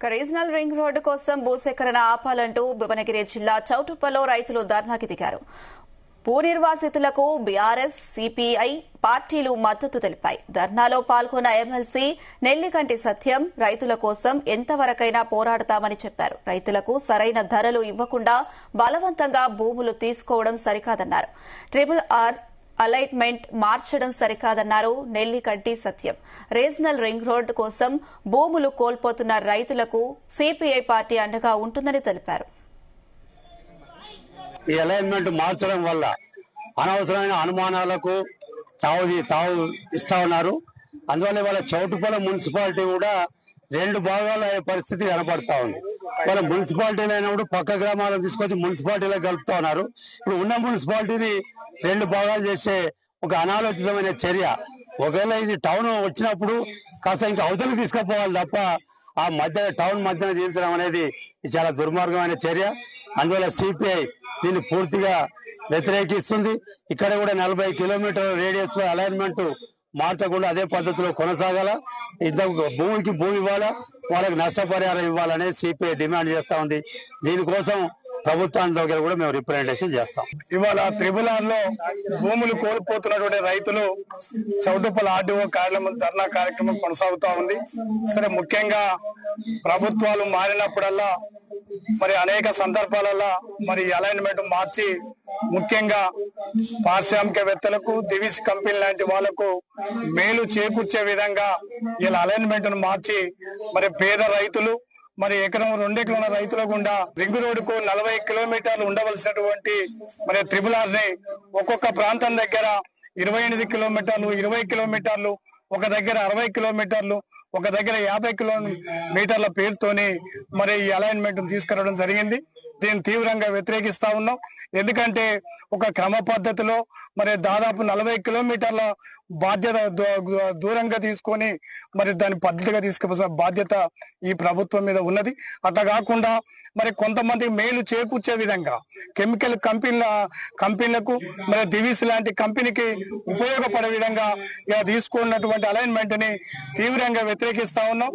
Regional ring road కోసం భూసేకరణ ఆపాలంటూ భువనగిరి జిల్లా చౌటుప్పల్లో రైతులు ధర్నాకి దిగారు. భూ నిర్వాసితులకు బీఆర్ఎస్, సిపిఐ పార్టీలు మద్దతు తెలిపాయి. ధర్నాలో పాల్గొన్న ఎమ్మెల్సీ నెల్లికంటి సత్యం రైతుల కోసం ఎంతవరకైనా పోరాడతామని చెప్పారు. రైతులకు సరైన ధరలు ఇవ్వకుండా బలవంతంగా భూములు తీసుకోవడం సరికాదన్నారు. RRR అలైన్మెంట్ మార్చడం సరికాదన్నారు నెల్లికంటి సత్యం. రీజనల్ రింగ్ రోడ్డు కోసం భూములు కోల్పోతున్న రైతులకు సిపిఐ పార్టీ అండగా ఉంటుందని తెలిపారు. ఈ అలైన్మెంట్ మార్చడం వల్ల అనవసరమైన అనుమానాలకు తావు ఇస్తా ఉన్నారు. అందువల్ల వాళ్ళ చౌటుప్పల మున్సిపాలిటీ కూడా రెండు భాగాలు అయ్యే పరిస్థితి కనపడతా ఉంది. వాళ్ళ మున్సిపాలిటీలు అయినప్పుడు పక్క గ్రామాలను తీసుకొచ్చి మున్సిపాలిటీలో కలుపుతా ఉన్నారు. ఇప్పుడు ఉన్న మున్సిపాలిటీని రెండు భాగాలు చేసే ఒక అనాలోచితమైన చర్య. ఒకవేళ ఇది టౌన్ వచ్చినప్పుడు కాస్త ఇంకా అవతలకి తీసుకుపోవాలి తప్ప ఆ మధ్య టౌన్ మధ్యన జీవించడం అనేది చాలా దుర్మార్గమైన చర్య. అందువల్ల సిపిఐ దీన్ని పూర్తిగా వ్యతిరేకిస్తుంది. ఇక్కడ కూడా 40 కిలోమీటర్ల రేడియస్ లో అలైన్మెంట్ మార్చకుండా అదే పద్ధతిలో కొనసాగాల. భూమికి భూమి ఇవ్వాలా, వాళ్ళకి నష్టపరిహారం ఇవ్వాలనే సిపిఐ డిమాండ్ చేస్తా ఉంది. దీనికోసం ప్రభుత్వాన్ని దగ్గర కూడా మేము రిప్రజెంటేషన్ చేస్తాం. ఇవాళ RRR లో భూములు కోల్పోతున్నటువంటి రైతులు చౌటుప్పల ఆర్డీఓ కార్యాలయం ధర్నా కార్యక్రమం కొనసాగుతా ఉంది. సరే, ముఖ్యంగా ప్రభుత్వాలు మారినప్పుడల్లా మరి అనేక సందర్భాలలో మరి అలైన్మెంట్ మార్చి ముఖ్యంగా పారిశ్రామికవేత్తలకు, దివిసి కంపెనీ లాంటి వాళ్లకు మేలు చేకూర్చే విధంగా ఇలా అలైన్మెంట్ మార్చి మరి పేద రైతులు, మరి ఎకరం 2 ఎకరాల రైతుల గుండా రింగ్ రోడ్డుకు 40 కిలోమీటర్లు ఉండవలసినటువంటి మరి RRR ని ఒక్కొక్క ప్రాంతం దగ్గర 28 కిలోమీటర్లు, 20 కిలోమీటర్లు, ఒక దగ్గర 60 కిలోమీటర్లు, ఒక దగ్గర 50 కిలోమీటర్ల పేరుతోని మరి ఈ అలైన్మెంట్ తీసుకురావడం జరిగింది. దీన్ని తీవ్రంగా వ్యతిరేకిస్తా ఉన్నాం. ఎందుకంటే ఒక క్రమ పద్ధతిలో మరి దాదాపు 40 కిలోమీటర్ల బాధ్యత దూరంగా తీసుకొని మరి దాని పద్ధతిగా తీసుకుపోసిన బాధ్యత ఈ ప్రభుత్వం మీద ఉన్నది. అట్లా కాకుండా మరి కొంతమంది మేలు చేకూర్చే విధంగా కెమికల్ కంపెనీలకు మరి దివిస్ లాంటి కంపెనీకి ఉపయోగపడే విధంగా ఇలా తీసుకున్నటువంటి అలైన్మెంట్ ని తీవ్రంగా వ్యతిరేకిస్తా ఉన్నాం.